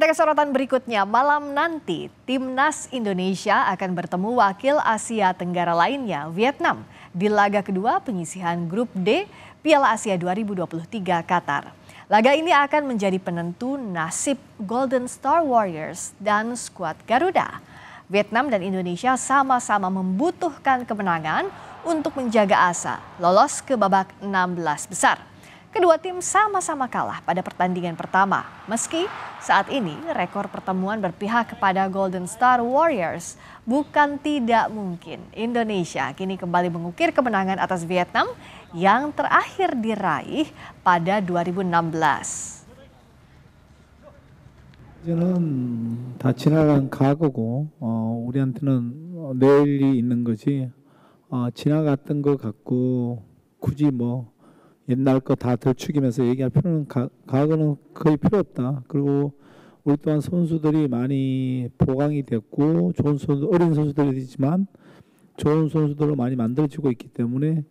Kita ke sorotan berikutnya. Malam nanti, Timnas Indonesia akan bertemu wakil Asia Tenggara lainnya, Vietnam, di laga kedua penyisihan Grup D Piala Asia 2023 Qatar. Laga ini akan menjadi penentu nasib Golden Star Warriors dan skuad Garuda. Vietnam dan Indonesia sama-sama membutuhkan kemenangan untuk menjaga asa lolos ke babak 16 besar. Kedua tim sama-sama kalah pada pertandingan pertama. Meski saat ini rekor pertemuan berpihak kepada Golden Star Warriors, bukan tidak mungkin Indonesia kini kembali mengukir kemenangan atas Vietnam yang terakhir diraih pada 2016. 이제는 다 지나간 과거고 우리한테는 내일이 있는 거지 지나갔던 것 같고 굳이 뭐 옛날 거 다 들추기면서 얘기할 필요는 과거는 거의 필요 없다. 그리고 우리 또한 선수들이 많이 보강이 됐고 좋은 선수, 어린 선수들이지만 좋은 선수들로 많이 만들어지고 있기 때문에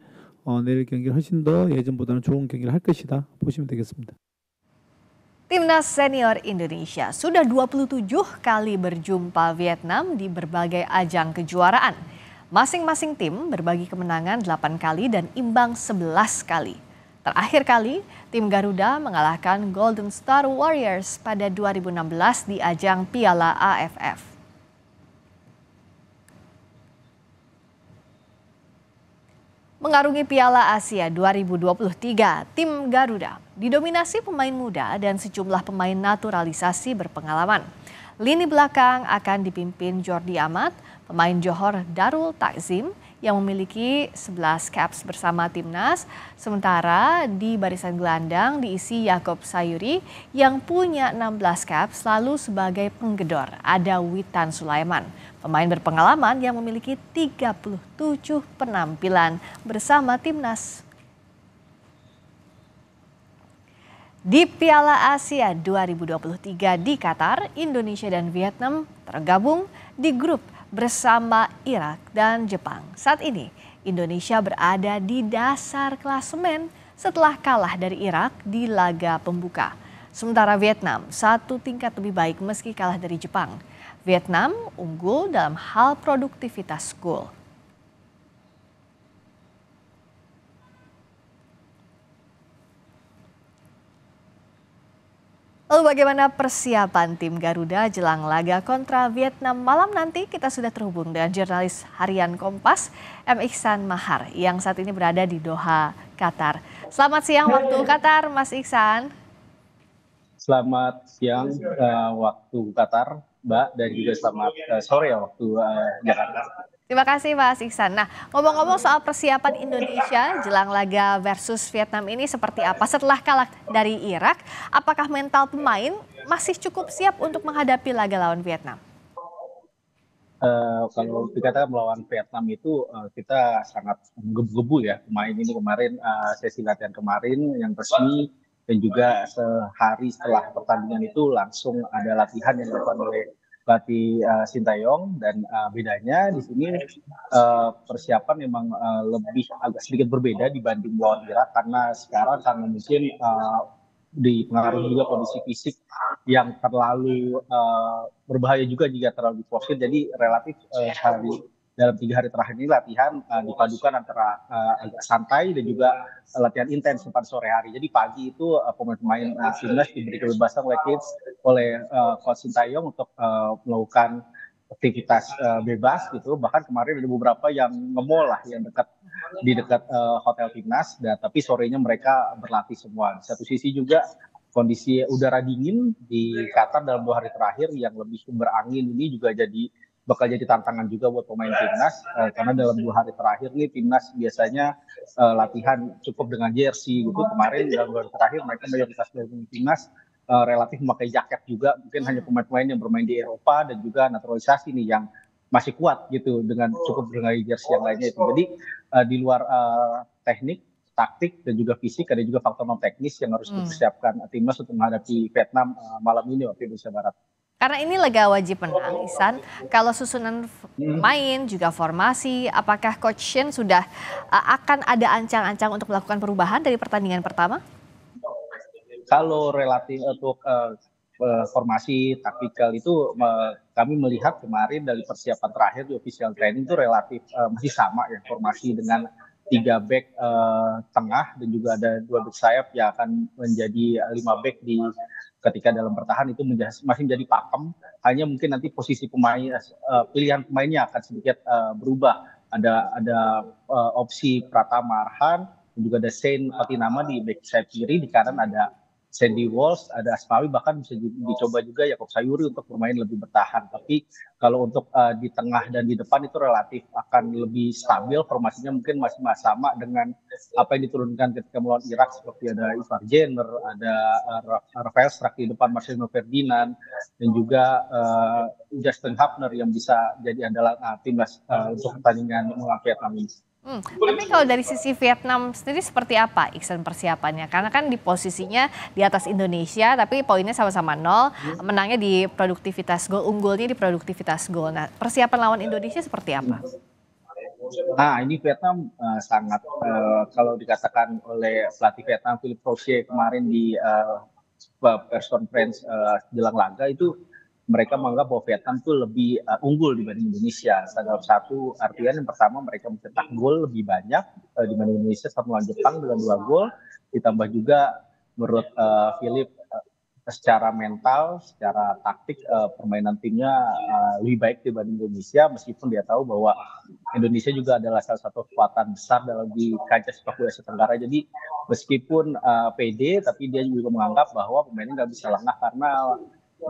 내일 경기를 훨씬 더 예전보다는 좋은 경기를 할 것이다 보시면 되겠습니다. Timnas senior Indonesia sudah 27 kali berjumpa Vietnam di berbagai ajang kejuaraan. Masing-masing tim berbagi kemenangan 8 kali dan imbang 11 kali. Terakhir kali, tim Garuda mengalahkan Golden Star Warriors pada 2016 di ajang Piala AFF. Mengarungi Piala Asia 2023, tim Garuda didominasi pemain muda dan sejumlah pemain naturalisasi berpengalaman. Lini belakang akan dipimpin Jordi Amat, pemain Johor Darul Takzim yang memiliki 11 caps bersama timnas, sementara di barisan gelandang diisi Yaakob Sayuri yang punya 16 caps, lalu sebagai penggedor ada Witan Sulaiman, pemain berpengalaman yang memiliki 37 penampilan bersama timnas. Di Piala Asia 2023 di Qatar, Indonesia dan Vietnam tergabung di grup bersama Irak dan Jepang. Saat ini, Indonesia berada di dasar klasemen setelah kalah dari Irak di laga pembuka. Sementara Vietnam satu tingkat lebih baik meski kalah dari Jepang. Vietnam unggul dalam hal produktivitas gol. Lalu bagaimana persiapan tim Garuda jelang laga kontra Vietnam malam nanti? Kita sudah terhubung dengan jurnalis harian Kompas, M. Iksan Mahar, yang saat ini berada di Doha, Qatar. Selamat siang waktu Qatar, Mas Iksan. Selamat siang waktu Qatar, Mbak, dan juga selamat sore waktu Jakarta. Terima kasih Mas Iksan. Nah, ngomong-ngomong soal persiapan Indonesia jelang laga versus Vietnam ini seperti apa? Setelah kalah dari Irak, apakah mental pemain masih cukup siap untuk menghadapi laga lawan Vietnam? Kalau dikatakan melawan Vietnam itu kita sangat menggebu-gebu ya. Pemain ini kemarin sesi latihan kemarin yang resmi dan juga sehari setelah pertandingan itu langsung ada latihan yang dilakukan oleh pelatih Sintayong, dan bedanya di sini persiapan memang lebih agak sedikit berbeda dibanding melawan Irak, karena sekarang mungkin dipengaruhi juga kondisi fisik yang terlalu berbahaya juga jika terlalu diforsir. Jadi relatif dalam 3 hari terakhir ini latihan dipadukan antara agak santai dan juga latihan intens pada sore hari. Jadi pagi itu pemain-pemain timnas diberi kebebasan oleh Coach Sintayong untuk melakukan aktivitas bebas gitu. Bahkan kemarin ada beberapa yang nge-mall lah, yang di dekat hotel timnas, tapi sorenya mereka berlatih semua. Di satu sisi juga kondisi udara dingin di Qatar dalam 2 hari terakhir yang lebih berangin ini juga bakal jadi tantangan juga buat pemain timnas, karena dalam 2 hari terakhir nih timnas biasanya latihan cukup dengan jersey gitu. Kemarin dalam 2 hari terakhir mereka mayoritas dari timnas relatif memakai jaket juga, mungkin hanya pemain-pemain yang bermain di Eropa dan juga naturalisasi nih yang masih kuat gitu dengan cukup dengan jersey yang lainnya itu. Jadi di luar teknik, taktik dan juga fisik, ada juga faktor non teknis yang harus dipersiapkan timnas untuk menghadapi Vietnam malam ini waktu Indonesia Barat. Karena ini laga wajib menang, Iksan. Kalau susunan main juga formasi, apakah Coach Shin sudah akan ada ancang-ancang untuk melakukan perubahan dari pertandingan pertama? Kalau relatif untuk formasi taktikal itu kami melihat kemarin dari persiapan terakhir di official training itu relatif masih sama ya, formasi dengan 3 back tengah dan juga ada 2 back sayap yang akan menjadi 5 back di ketika dalam bertahan itu masih menjadi pakem. Hanya mungkin nanti posisi pemain pilihan pemainnya akan sedikit berubah. Ada opsi Pratama Arhan dan juga ada Shane Patinama di back sayap kiri, di kanan ada Sandy Walsh, ada Asmawi, bahkan bisa dicoba juga Yakob Sayuri untuk bermain lebih bertahan. Tapi kalau untuk di tengah dan di depan itu relatif akan lebih stabil, formasinya mungkin masih sama dengan apa yang diturunkan ketika melawan Irak, seperti ada Ivar Jenner, ada Rafael Struijk di depan, Marcelino Ferdinand, dan juga Justin Hubner yang bisa jadi andalan timnas untuk pertandingan melawan Vietnam ini. Tapi kalau dari sisi Vietnam sendiri seperti apa Iksan persiapannya? Karena kan di posisinya di atas Indonesia, tapi poinnya sama-sama 0, menangnya di produktivitas gol, unggulnya di produktivitas gol. Nah, persiapan lawan Indonesia seperti apa? Nah, ini Vietnam sangat kalau dikatakan oleh pelatih Vietnam Philippe Rocher kemarin di press conference jelang laga itu, mereka menganggap bahwa Vietnam itu lebih unggul dibanding Indonesia. Dalam satu artian yang pertama mereka mencetak gol lebih banyak dibanding Indonesia saat melawan Jepang dengan 2 gol. Ditambah juga menurut Philip secara mental, secara taktik permainan timnya lebih baik dibanding Indonesia, meskipun dia tahu bahwa Indonesia juga adalah salah satu kekuatan besar dalam di kancah sepak bola Asia Tenggara. Jadi meskipun PD, tapi dia juga menganggap bahwa pemainnya nggak bisa lengah karena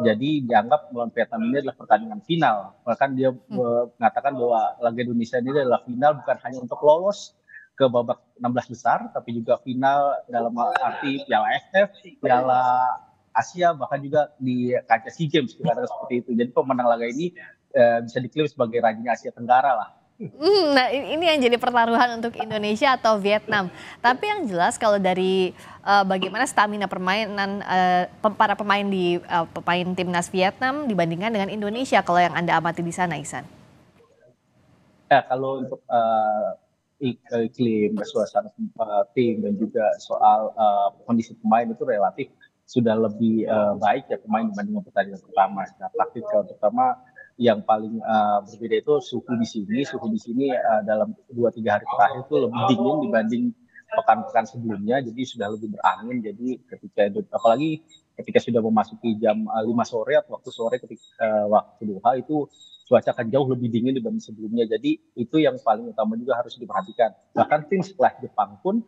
jadi dianggap melawan Vietnam ini adalah pertandingan final. Bahkan dia mengatakan bahwa laga Indonesia ini adalah final bukan hanya untuk lolos ke babak 16 besar, tapi juga final dalam arti Piala AFF, Piala Asia, bahkan juga di kancah SEA Games dikatakan seperti itu. Jadi pemenang laga ini bisa diklaim sebagai raja Asia Tenggara lah. Nah ini yang jadi pertaruhan untuk Indonesia atau Vietnam. Tapi yang jelas kalau dari bagaimana stamina permainan para pemain pemain timnas Vietnam dibandingkan dengan Indonesia kalau yang Anda amati di sana, Iksan. Ya, kalau untuk iklim, suasana tim dan juga soal kondisi pemain itu relatif sudah lebih baik ya pemain dibanding pertandingan pertama. Nah, taktikal terutama yang paling berbeda itu suhu di sini. Suhu di sini dalam 2-3 hari terakhir itu lebih dingin dibanding pekan-pekan sebelumnya, jadi sudah lebih berangin. Jadi apalagi ketika sudah memasuki jam 5 sore atau waktu sore ketika waktu duha itu cuaca akan jauh lebih dingin dibanding sebelumnya. Jadi itu yang paling utama juga harus diperhatikan. Bahkan tim setelah Jepang pun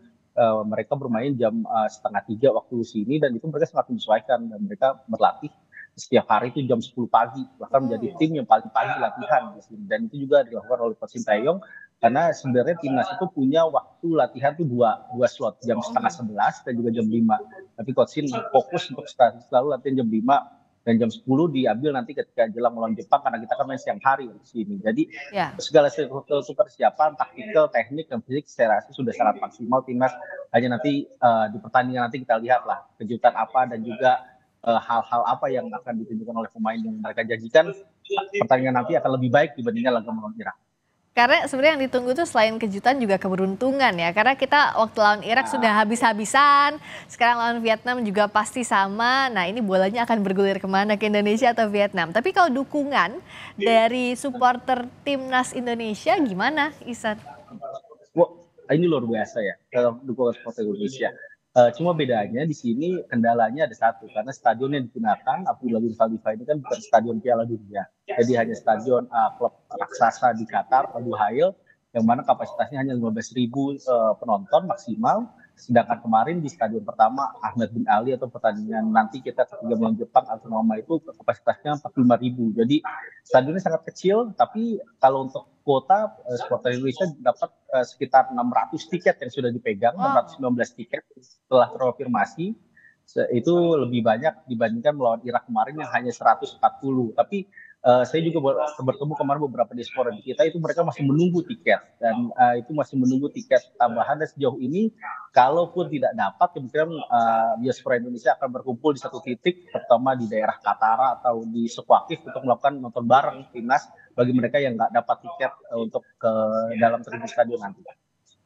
mereka bermain jam 2:30 waktu sini, dan itu mereka sangat menyesuaikan dan mereka berlatih setiap hari itu jam 10 pagi, bahkan menjadi tim yang paling pagi latihan di sini. Dan itu juga dilakukan oleh Coach Sintayong, karena sebenarnya timnas itu punya waktu latihan tuh dua slot, jam 10:30 dan juga jam 5. Tapi Coach Sin fokus untuk selalu latihan jam 5 dan jam 10 diambil nanti ketika jelang melawan Jepang, karena kita kan main siang hari di sini. Jadi segala sesuatu persiapan, taktikal, teknik, dan fisik saya rasa sudah sangat maksimal timnas. Hanya nanti di pertandingan nanti kita lihatlah kejutan apa dan juga hal-hal apa yang akan ditunjukkan oleh pemain yang mereka janjikan pertandingan nanti akan lebih baik dibandingkan laga melawan Irak. Karena sebenarnya yang ditunggu tuh selain kejutan juga keberuntungan ya. Karena kita waktu lawan Irak sudah habis-habisan, sekarang lawan Vietnam juga pasti sama. Nah ini bolanya akan bergulir kemana, ke Indonesia atau Vietnam. Tapi kalau dukungan dari supporter timnas Indonesia gimana, Ihsan? Wah, ini luar biasa ya kalau dukungan supporter Indonesia. Cuma bedanya di sini kendalanya ada satu, karena stadion yang digunakan Abdullah bin Khalifa ini kan bukan stadion Piala Dunia, jadi hanya stadion klub raksasa di Qatar, Abu Hail, yang mana kapasitasnya hanya 15.000 penonton maksimal. Sedangkan kemarin di stadion pertama Ahmed bin Ali atau pertandingan nanti kita ketika melawan Jepang Altunoma itu kapasitasnya 45.000. Jadi stadionnya sangat kecil, tapi kalau untuk kuota supporter Indonesia dapat sekitar 600 tiket yang sudah dipegang, 619 tiket setelah terkonfirmasi. Itu lebih banyak dibandingkan melawan Irak kemarin yang hanya 140. Tapi saya juga bertemu kemarin beberapa diaspora di kita, itu mereka masih menunggu tiket, dan itu masih menunggu tiket tambahan. Dan sejauh ini kalaupun tidak dapat, kemungkinan diaspora Indonesia akan berkumpul di satu titik, terutama di daerah Katara atau di Sekwakif, untuk melakukan nonton bareng timnas bagi mereka yang nggak dapat tiket untuk ke dalam tribun stadion nanti.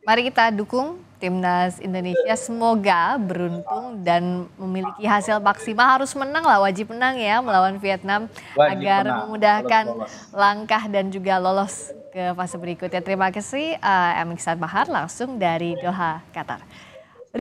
Mari kita dukung Timnas Indonesia, semoga beruntung dan memiliki hasil maksimal. Harus menang lah, wajib menang ya melawan Vietnam Wajib agar menang, memudahkan lolos. langkah dan juga lolos ke fase berikutnya. Terima kasih Emiksan Bahar langsung dari Doha, Qatar.